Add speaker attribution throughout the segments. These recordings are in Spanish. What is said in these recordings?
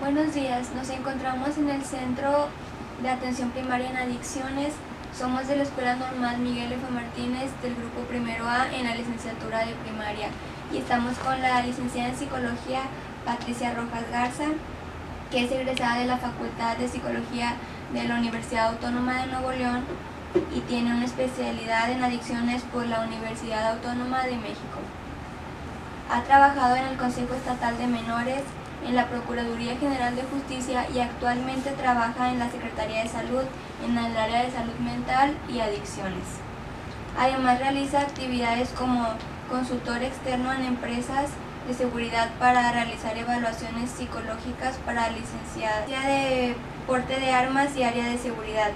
Speaker 1: Buenos días, nos encontramos en el Centro de Atención Primaria en Adicciones. Somos de la Escuela Normal Miguel F. Martínez del Grupo Primero A en la licenciatura de primaria y estamos con la licenciada en Psicología Patricia Rojas Garza, que es egresada de la Facultad de Psicología de la Universidad Autónoma de Nuevo León y tiene una especialidad en adicciones por la Universidad Autónoma de México. Ha trabajado en el Consejo Estatal de Menores, en la Procuraduría General de Justicia y actualmente trabaja en la Secretaría de Salud en el área de salud mental y adicciones. Además realiza actividades como consultor externo en empresas de seguridad para realizar evaluaciones psicológicas para licenciada de porte de armas y área de seguridad.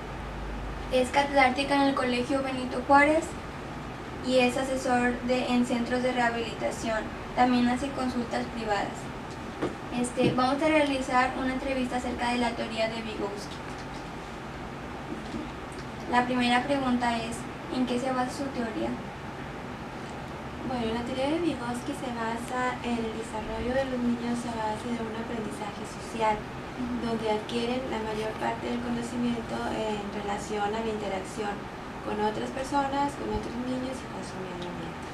Speaker 1: Es catedrática en el Colegio Benito Juárez y es asesor en centros de rehabilitación. También hace consultas privadas. Vamos a realizar una entrevista acerca de la teoría de Vygotsky. La primera pregunta es, ¿en qué se basa su teoría?
Speaker 2: Bueno, la teoría de Vygotsky se basa en el desarrollo de los niños a base de un aprendizaje social, donde adquieren la mayor parte del conocimiento en relación a la interacción con otras personas, con otros niños y con su medio ambiente.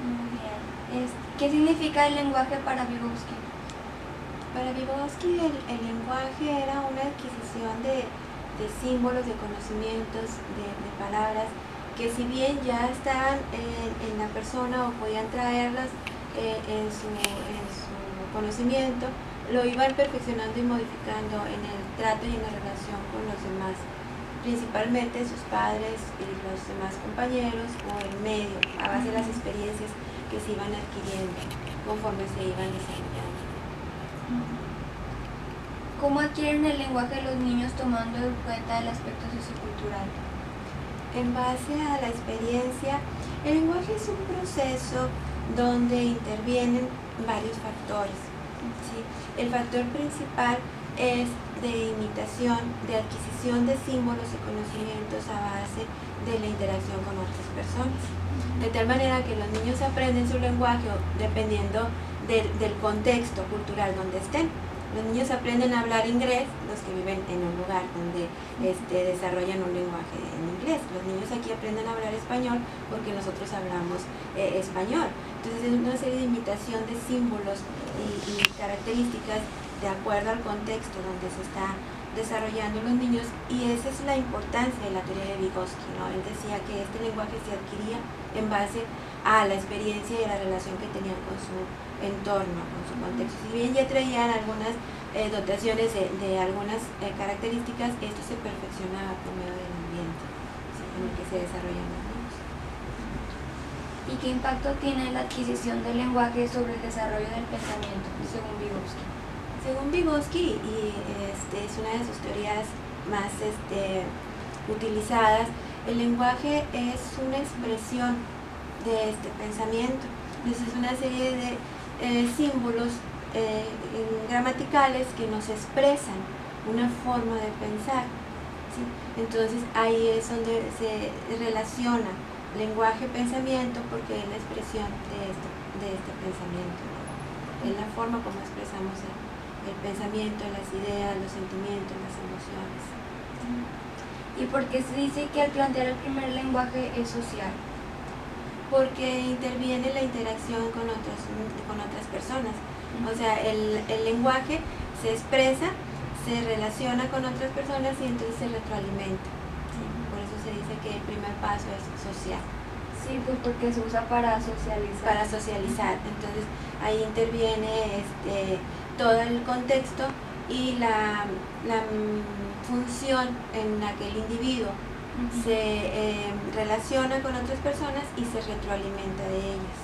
Speaker 1: Muy bien. ¿Qué significa el lenguaje para Vygotsky?
Speaker 2: Para Vygotsky el lenguaje era una adquisición de símbolos, de conocimientos, de palabras que si bien ya estaban en la persona o podían traerlas en su conocimiento, lo iban perfeccionando y modificando en el trato y en la relación con los demás, principalmente sus padres y los demás compañeros o el medio, a base de las experiencias que se iban adquiriendo conforme se iban desarrollando.
Speaker 1: ¿Cómo adquieren el lenguaje los niños tomando en cuenta el aspecto sociocultural?
Speaker 2: En base a la experiencia, el lenguaje es un proceso donde intervienen varios factores, ¿sí? El factor principal es de imitación, de adquisición de símbolos y conocimientos a base de la interacción con otras personas. De tal manera que los niños aprenden su lenguaje dependiendo del contexto cultural donde estén. Los niños aprenden a hablar inglés, los que viven en un lugar donde desarrollan un lenguaje en inglés. Los niños aquí aprenden a hablar español porque nosotros hablamos español. Entonces es una serie de imitación de símbolos y características de acuerdo al contexto donde se está desarrollando los niños, y esa es la importancia de la teoría de Vygotsky, ¿no? Él decía que este lenguaje se adquiría en base a la experiencia y a la relación que tenían con su entorno, con su contexto. Si bien ya traían algunas dotaciones de algunas características, esto se perfeccionaba por medio del ambiente, ¿sí?, en el que se desarrollan los niños.
Speaker 1: ¿Y qué impacto tiene la adquisición del lenguaje sobre el desarrollo del pensamiento, según Vygotsky?
Speaker 2: Según Vygotsky, y es una de sus teorías más utilizadas, el lenguaje es una expresión de este pensamiento. Entonces es una serie de símbolos gramaticales que nos expresan una forma de pensar, ¿sí? Entonces ahí es donde se relaciona lenguaje-pensamiento, porque es la expresión de este pensamiento, ¿no? Es la forma como expresamos el pensamiento, las ideas, los sentimientos, las emociones.
Speaker 1: ¿Y por qué se dice que al plantear el primer lenguaje es social?
Speaker 2: Porque interviene la interacción con otras personas. O sea, el lenguaje se expresa, se relaciona con otras personas y entonces se retroalimenta. ¿Sí? Por eso se dice que el primer paso es social.
Speaker 1: Sí, pues porque se usa para socializar.
Speaker 2: Para socializar. Entonces ahí interviene todo el contexto y la función en la que el individuo se relaciona con otras personas y se retroalimenta de ellas.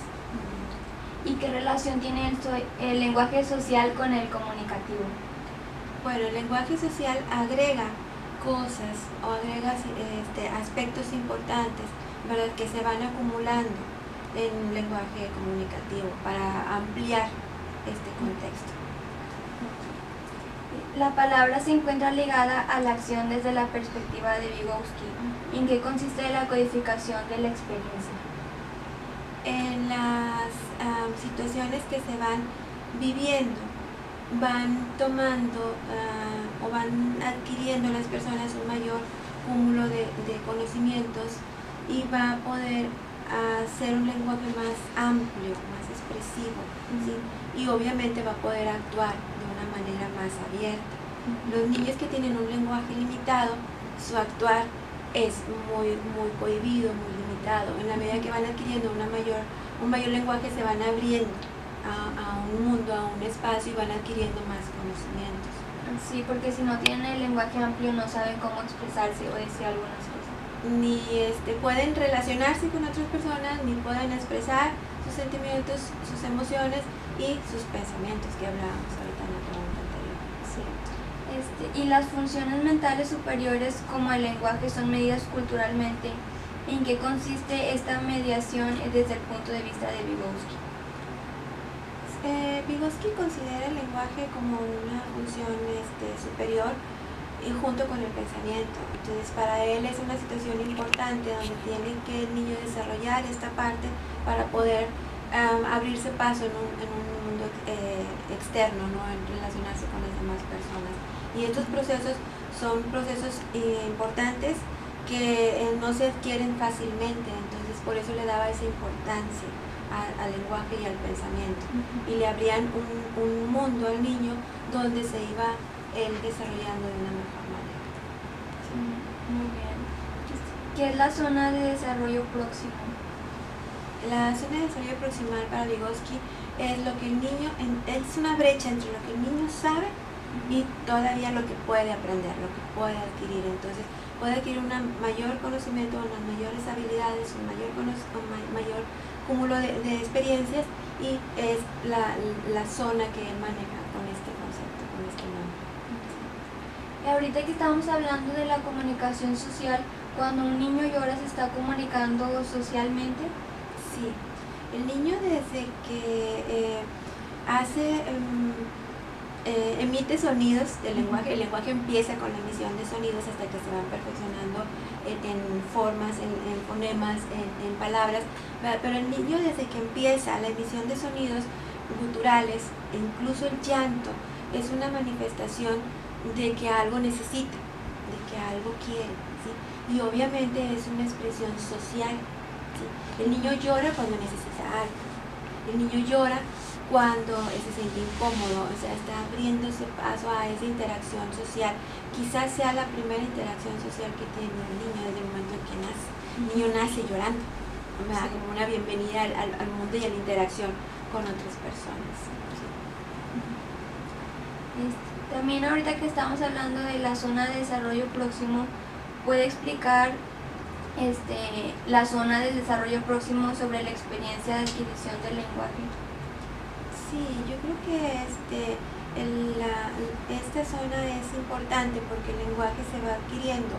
Speaker 1: ¿Y qué relación tiene el lenguaje social con el comunicativo?
Speaker 2: Bueno, el lenguaje social agrega cosas o agrega aspectos importantes, ¿verdad?, que se van acumulando en un lenguaje comunicativo para ampliar este contexto.
Speaker 1: La palabra se encuentra ligada a la acción desde la perspectiva de Vygotsky. ¿En qué consiste la codificación de la experiencia?
Speaker 2: En las situaciones que se van viviendo van tomando o van adquiriendo las personas un mayor cúmulo de conocimientos y va a poder hacer un lenguaje más amplio, más expresivo, ¿sí? Y obviamente va a poder actuar de una manera más abierta. Los niños que tienen un lenguaje limitado, su actuar es muy cohibido, muy limitado. En la medida que van adquiriendo un mayor lenguaje, se van abriendo a un mundo, a un espacio, y van adquiriendo más conocimientos.
Speaker 1: Sí, porque si no tienen el lenguaje amplio no saben cómo expresarse o decir algunas cosas.
Speaker 2: Ni pueden relacionarse con otras personas, ni pueden expresar sus sentimientos, sus emociones y sus pensamientos, que hablábamos ahorita en la pregunta anterior.
Speaker 1: Sí. Y las funciones mentales superiores como el lenguaje son medidas culturalmente. ¿En qué consiste esta mediación desde el punto de vista de Vygotsky?
Speaker 2: Vygotsky considera el lenguaje como una función superior y junto con el pensamiento. Entonces, para él es una situación importante donde tiene que el niño desarrollar esta parte para poder abrirse paso en un mundo externo, ¿no? En relacionarse con las demás personas. Y estos procesos son procesos importantes que no se adquieren fácilmente, entonces por eso le daba esa importancia al lenguaje y al pensamiento. Y le abrían un mundo al niño donde se iba él desarrollando de una mejor manera.
Speaker 1: Sí, muy bien. ¿Qué es la zona de desarrollo próximo?
Speaker 2: La zona de desarrollo proximal para Vygotsky es lo que el niño, es una brecha entre lo que el niño sabe y todavía lo que puede aprender, lo que puede adquirir. Entonces puede adquirir un mayor conocimiento, unas mayores habilidades, un mayor cúmulo de experiencias, y es la zona que él maneja con este concepto, con este nombre.
Speaker 1: Y ahorita que estamos hablando de la comunicación social, cuando un niño llora, ¿se está comunicando socialmente?
Speaker 2: Sí, el niño desde que emite sonidos del lenguaje, el lenguaje empieza con la emisión de sonidos hasta que se van perfeccionando en formas, en fonemas, en palabras, pero el niño desde que empieza la emisión de sonidos guturales, incluso el llanto, es una manifestación de que algo necesita, de que algo quiere, ¿sí? Y obviamente es una expresión social, ¿sí? El niño llora cuando necesita algo, el niño llora cuando se siente incómodo, o sea, está abriéndose paso a esa interacción social. Quizás sea la primera interacción social que tiene el niño desde el momento en que nace. El niño nace llorando, ¿verdad? Sí. Como una bienvenida al mundo y a la interacción con otras personas. Sí.
Speaker 1: También ahorita que estamos hablando de la zona de desarrollo próximo, ¿puede explicar la zona del desarrollo próximo sobre la experiencia de adquisición del lenguaje?
Speaker 2: Sí, yo creo que esta zona es importante porque el lenguaje se va adquiriendo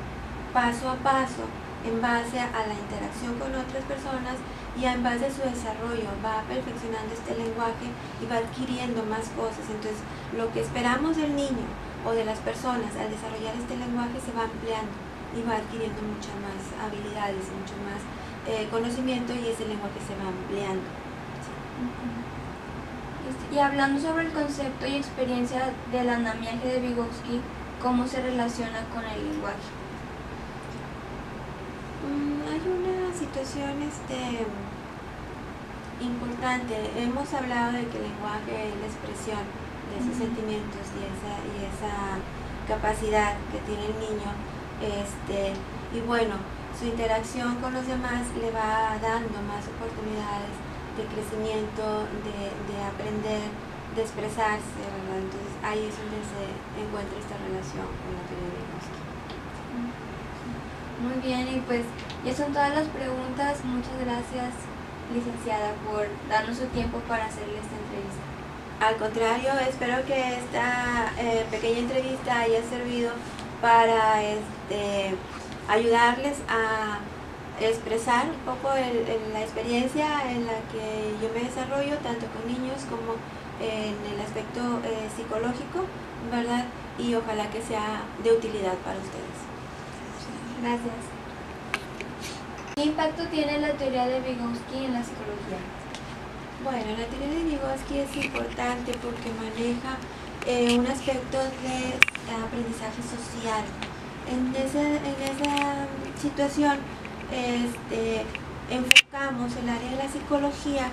Speaker 2: paso a paso en base a la interacción con otras personas y en base a su desarrollo. Va perfeccionando este lenguaje y va adquiriendo más cosas. Entonces, lo que esperamos del niño o de las personas al desarrollar este lenguaje se va ampliando y va adquiriendo muchas más habilidades, mucho más conocimiento, y ese lenguaje se va ampliando. Sí.
Speaker 1: Y hablando sobre el concepto y experiencia del andamiaje de Vygotsky, ¿cómo se relaciona con el lenguaje?
Speaker 2: Hay una situación importante. Hemos hablado de que el lenguaje es la expresión de esos sentimientos y esa capacidad que tiene el niño. Y bueno, su interacción con los demás le va dando más oportunidades de crecimiento, de aprender, de expresarse, ¿verdad? Entonces ahí es donde se encuentra esta relación con la teoría de Vygotsky.
Speaker 1: Muy bien, y pues ya son todas las preguntas. Muchas gracias, licenciada, por darnos su tiempo para hacerle esta entrevista.
Speaker 2: Al contrario, espero que esta pequeña entrevista haya servido para ayudarles a expresar un poco la experiencia en la que yo me desarrollo, tanto con niños como en el aspecto psicológico, ¿verdad? Y ojalá que sea de utilidad para ustedes.
Speaker 1: Gracias. ¿Qué impacto tiene la teoría de Vygotsky en la psicología?
Speaker 2: Bueno, la teoría de Vygotsky es importante porque maneja un aspecto de aprendizaje social. En esa situación enfocamos el área de la psicología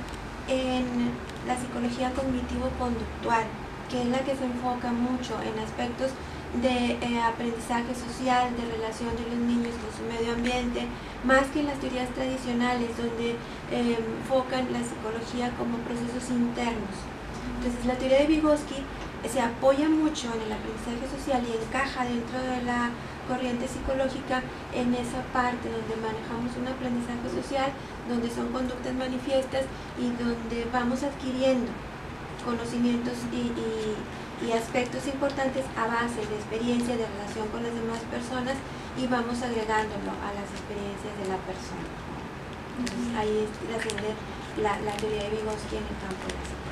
Speaker 2: en la psicología cognitivo-conductual, que es la que se enfoca mucho en aspectos de aprendizaje social, de relación de los niños con su medio ambiente, más que en las teorías tradicionales donde enfocan la psicología como procesos internos. Entonces la teoría de Vygotsky se apoya mucho en el aprendizaje social y encaja dentro de la corriente psicológica en esa parte donde manejamos un aprendizaje social, donde son conductas manifiestas y donde vamos adquiriendo conocimientos y aspectos importantes a base de experiencia, de relación con las demás personas, y vamos agregándolo a las experiencias de la persona. Entonces, ahí es la teoría de Vygotsky en el campo de la psicología.